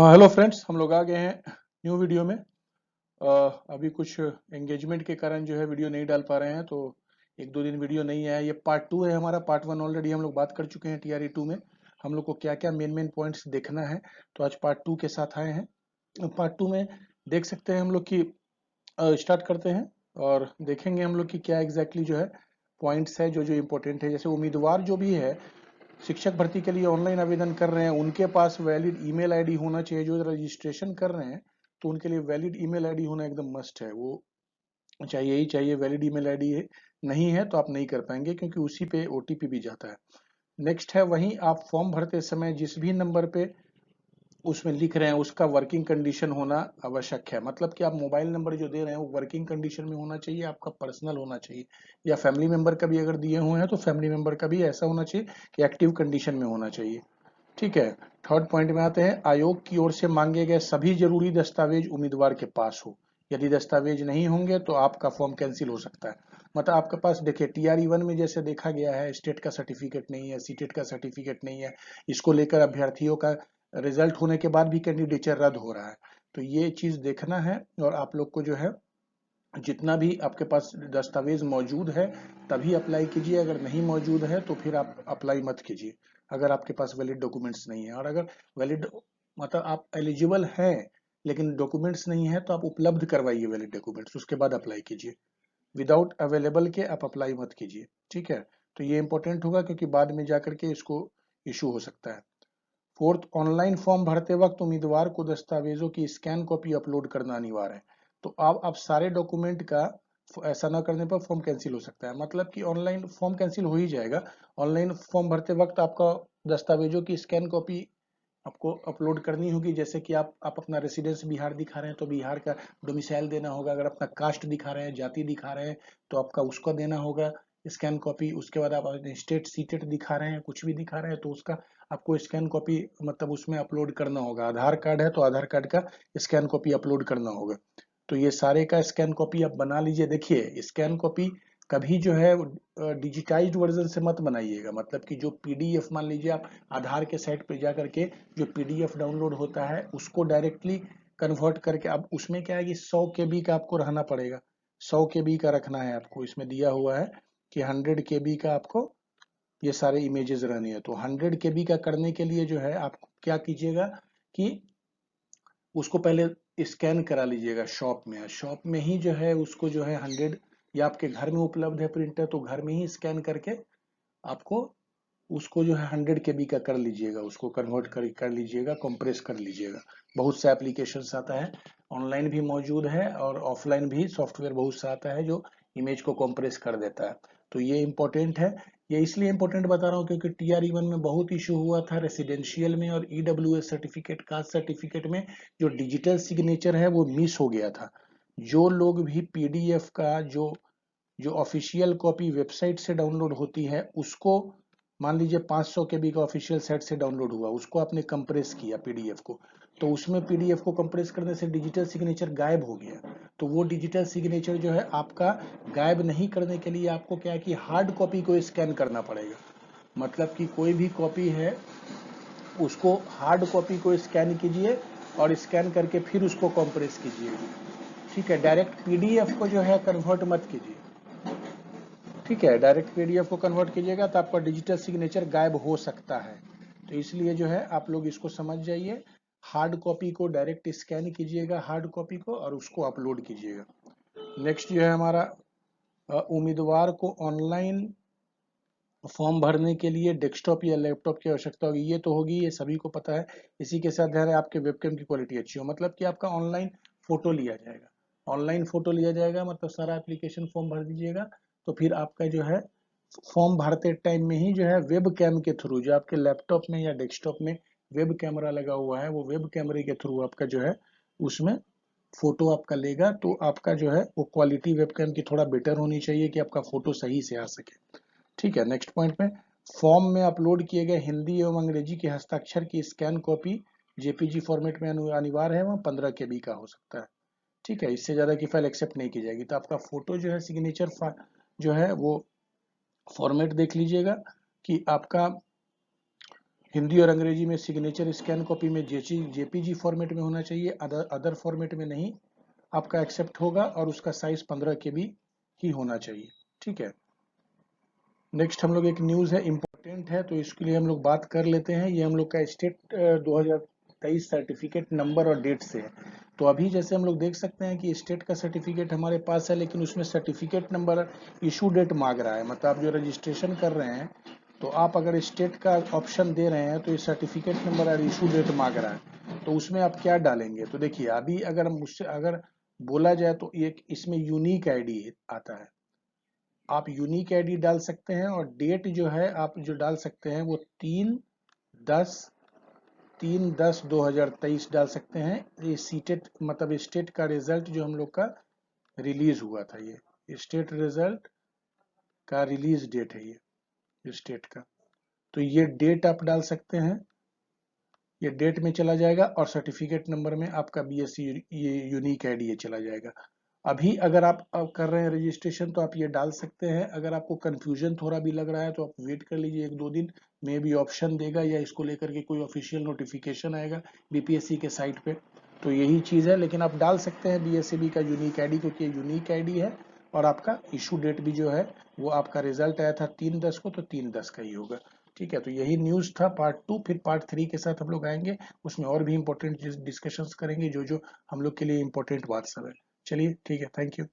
हाँ hello friends, हम लोग आ गए हैं न्यू वीडियो में। अभी कुछ एंगेजमेंट के कारण जो है वीडियो नहीं डाल पा रहे हैं, तो एक दो दिन वीडियो नहीं आया। ये पार्ट टू है हमारा। पार्ट वन ऑलरेडी हम लोग बात कर चुके हैं। टीआरई टू में हम लोग को क्या क्या मेन पॉइंट्स देखना है, तो आज पार्ट टू के साथ आए हैं। पार्ट टू में देख सकते हैं हम लोग की स्टार्ट करते हैं और देखेंगे हम लोग की क्या एग्जैक्टली जो है पॉइंट्स है जो जो इम्पोर्टेंट है। जैसे उम्मीदवार जो भी है शिक्षक भर्ती के लिए ऑनलाइन आवेदन कर रहे हैं, उनके पास वैलिड ईमेल आईडी होना चाहिए। जो रजिस्ट्रेशन कर रहे हैं तो उनके लिए वैलिड ईमेल आईडी होना एकदम मस्ट है। वो चाहिए ही चाहिए। वैलिड ईमेल आईडी नहीं है तो आप नहीं कर पाएंगे, क्योंकि उसी पे ओटीपी भी जाता है। नेक्स्ट है, वहीं आप फॉर्म भरते समय जिस भी नंबर पे उसमें लिख रहे हैं उसका वर्किंग कंडीशन होना आवश्यक है। मतलब कि आप मोबाइल नंबर जो दे रहे हैं वो वर्किंग कंडीशन में होना चाहिए, आपका पर्सनल होना चाहिए, या फैमिली मेंबर का भी अगर दिए हुए हैं तो फैमिली मेंबर का भी ऐसा होना चाहिए कि एक्टिव कंडीशन में होना चाहिए। ठीक है। थर्ड पॉइंट में आते हैं, आयोग की ओर से मांगे गए सभी जरूरी दस्तावेज उम्मीदवार के पास हो। यदि दस्तावेज नहीं होंगे तो आपका फॉर्म कैंसिल हो सकता है। मतलब आपके पास देखिए टीआरई वन में जैसे देखा गया है, स्टेट का सर्टिफिकेट नहीं है, सीटेट का सर्टिफिकेट नहीं है, इसको लेकर अभ्यर्थियों का रिजल्ट होने के बाद भी कैंडिडेचर रद्द हो रहा है। तो ये चीज देखना है। और आप लोग को जो है जितना भी आपके पास दस्तावेज मौजूद है तभी अप्लाई कीजिए। अगर नहीं मौजूद है तो फिर आप अप्लाई मत कीजिए, अगर आपके पास वैलिड डॉक्यूमेंट्स नहीं है। और अगर वैलिड मतलब आप एलिजिबल हैं लेकिन डॉक्यूमेंट्स नहीं है तो आप उपलब्ध करवाइए वैलिड डॉक्यूमेंट्स, उसके बाद अप्लाई कीजिए। विदाउट अवेलेबल के आप अप्लाई मत कीजिए। ठीक है। तो ये इंपॉर्टेंट होगा, क्योंकि बाद में जाकर के इसको इशू हो सकता है। फोर्थ, ऑनलाइन फॉर्म भरते वक्त उम्मीदवार को दस्तावेजों की स्कैन कॉपी अपलोड करना अनिवार्य है। तो आप सारे डॉक्यूमेंट का ऐसा ना करने पर फॉर्म कैंसिल हो सकता है। मतलब कि ऑनलाइन फॉर्म कैंसिल हो ही जाएगा। ऑनलाइन फॉर्म भरते वक्त आपका दस्तावेजों की स्कैन कॉपी आपको अपलोड करनी होगी। जैसे कि आप अपना रेसिडेंस बिहार दिखा रहे हैं तो बिहार का डोमिसाइल देना होगा। अगर अपना कास्ट दिखा रहे हैं, जाति दिखा रहे हैं, तो आपका उसका देना होगा स्कैन कॉपी। उसके बाद आप अपने स्टेट सीटेट दिखा रहे हैं, कुछ भी दिखा रहे हैं तो उसका आपको स्कैन कॉपी मतलब उसमें अपलोड करना होगा। आधार कार्ड है तो आधार कार्ड का स्कैन कॉपी अपलोड करना होगा। तो ये सारे का स्कैन कॉपी आप बना लीजिए। देखिए स्कैन कॉपी कभी जो है डिजिटाइज्ड वर्जन से मत बनाइएगा। मतलब कि जो पीडीएफ, मान लीजिए आप आधार के साइट पे जा करके जो पीडीएफ डाउनलोड होता है उसको डायरेक्टली कन्वर्ट करके, अब उसमें क्या है कि 100 केबी का आपको रहना पड़ेगा। 100 केबी का रखना है आपको। इसमें दिया हुआ है कि 100 केबी का आपको ये सारे इमेजेस रहनी है। तो 100 केबी का करने के लिए जो है आप क्या कीजिएगा कि उसको पहले स्कैन करा लीजिएगा शॉप में। शॉप में ही जो है उसको जो है 100, या आपके घर में उपलब्ध है प्रिंटर तो घर में ही स्कैन करके आपको उसको जो है 100 केबी का कर लीजिएगा। उसको कन्वर्ट कर लीजिएगा, कंप्रेस कर लीजिएगा। बहुत से एप्लीकेशन आता है, ऑनलाइन भी मौजूद है और ऑफलाइन भी सॉफ्टवेयर बहुत सा आता है जो इमेज को कंप्रेस कर देता है। तो ये इंपॉर्टेंट है। ये इसलिए इंपॉर्टेंट बता रहा हूँ क्योंकि टीआरई वन में बहुत इशू हुआ था रेसिडेंशियल में और ईडब्ल्यूएस सर्टिफिकेट, कास्ट सर्टिफिकेट में जो डिजिटल सिग्नेचर है वो मिस हो गया था। जो लोग भी पीडीएफ का जो जो ऑफिशियल कॉपी वेबसाइट से डाउनलोड होती है उसको, मान लीजिए 500 केबी का ऑफिशियल साइट से डाउनलोड हुआ, उसको आपने कंप्रेस किया पीडीएफ को, तो उसमें पीडीएफ को कंप्रेस करने से डिजिटल सिग्नेचर गायब हो गया। तो वो डिजिटल सिग्नेचर जो है आपका गायब नहीं करने के लिए आपको क्या है कि हार्ड कॉपी को स्कैन करना पड़ेगा। मतलब कि कोई भी कॉपी है उसको हार्ड कॉपी को स्कैन कीजिए और स्कैन करके फिर उसको कंप्रेस कीजिए। ठीक है। डायरेक्ट पीडीएफ को जो है कन्वर्ट मत कीजिए। ठीक है। डायरेक्ट पीडीएफ को कन्वर्ट कीजिएगा तो आपका डिजिटल सिग्नेचर गायब हो सकता है। तो इसलिए जो है आप लोग इसको समझ जाइए। हार्ड कॉपी को डायरेक्ट स्कैन कीजिएगा, हार्ड कॉपी को, और उसको अपलोड कीजिएगा। नेक्स्ट जो है हमारा, उम्मीदवार को ऑनलाइन फॉर्म भरने के लिए डेस्कटॉप या लैपटॉप की आवश्यकता होगी। ये तो होगी, ये सभी को पता है। इसी के साथ ध्यान है आपके वेबकैम की क्वालिटी अच्छी हो। मतलब कि आपका ऑनलाइन फोटो लिया जाएगा। ऑनलाइन फोटो लिया जाएगा मतलब सारा एप्लीकेशन फॉर्म भर दीजिएगा। तो फिर आपका जो है फॉर्म भरते टाइम में ही जो है वेब कैम के थ्रू, जो आपके लैपटॉप में या डेस्कटॉप में वेब कैमरा लगा हुआ है, वो वेब कैमरे के थ्रू आपका जो है उसमें फोटो आपका लेगा। तो आपका जो है वो क्वालिटी वेबकैम की थोड़ा बेटर होनी चाहिए कि आपका फोटो सही से आ सके। ठीक है। नेक्स्ट पॉइंट में, फॉर्म में अपलोड किए गए हिंदी एवं अंग्रेजी के हस्ताक्षर की स्कैन कॉपी जेपीजी फॉर्मेट में अनिवार्य है, वह 15 केबी का हो सकता है। ठीक है। इससे ज्यादा की फाइल एक्सेप्ट नहीं की जाएगी। तो आपका फोटो जो है सिग्नेचर जो है वो फॉर्मेट देख लीजिएगा कि आपका हिंदी और अंग्रेजी में सिग्नेचर स्कैन कॉपी में जेपीजी फॉर्मेट में होना चाहिए, अदर फॉर्मेट में नहीं आपका एक्सेप्ट होगा, और उसका साइज 15 KB ही होना चाहिए। ठीक है, नेक्स्ट हम लोग एक न्यूज़ है इम्पोर्टेंट है, तो इसके लिए हम लोग बात कर लेते हैं। ये हम लोग का स्टेट 2023 सर्टिफिकेट नंबर और डेट से है। तो अभी जैसे हम लोग देख सकते हैं कि स्टेट का सर्टिफिकेट हमारे पास है, लेकिन उसमें सर्टिफिकेट नंबर इशू डेट मांग रहा है। मतलब आप जो रजिस्ट्रेशन कर रहे हैं, तो आप अगर स्टेट का ऑप्शन दे रहे हैं तो ये सर्टिफिकेट नंबर और इशू डेट मांग रहा है। तो उसमें आप क्या डालेंगे? तो देखिए, अभी अगर मुझसे अगर बोला जाए तो एक इसमें यूनिक आईडी आता है। आप यूनिक आईडी डाल सकते हैं, और डेट जो है आप जो डाल सकते हैं वो 3/10 3/10/2023 डाल सकते हैं। ये सीटेट मतलब स्टेट का रिजल्ट जो हम लोग का रिलीज हुआ था, ये स्टेट रिजल्ट का रिलीज डेट है ये स्टेट का। तो ये डेट आप डाल सकते हैं, ये डेट में चला जाएगा, और सर्टिफिकेट नंबर में आपका बीएससी ये यूनिक आईडी ये चला जाएगा। अभी अगर आप कर रहे हैं रजिस्ट्रेशन तो आप ये डाल सकते हैं। अगर आपको कंफ्यूजन थोड़ा भी लग रहा है तो आप वेट कर लीजिए 1-2 दिन, में भी ऑप्शन देगा या इसको लेकर के कोई ऑफिशियल नोटिफिकेशन आएगा बीपीएससी के साइट पे। तो यही चीज़ है, लेकिन आप डाल सकते हैं बीएससीबी का यूनिक आईडी, क्योंकि ये यूनिक आईडी है। और आपका इशू डेट भी जो है वो आपका रिजल्ट आया था 3/10 को, तो 3/10 का ही होगा। ठीक है, तो यही न्यूज़ था पार्ट 2। फिर पार्ट 3 के साथ हम लोग आएंगे, उसमें और भी इंपॉर्टेंट डिस्कशंस करेंगे जो जो हम लोग के लिए इंपॉर्टेंट बात सब है। चलिए ठीक है, थैंक यू।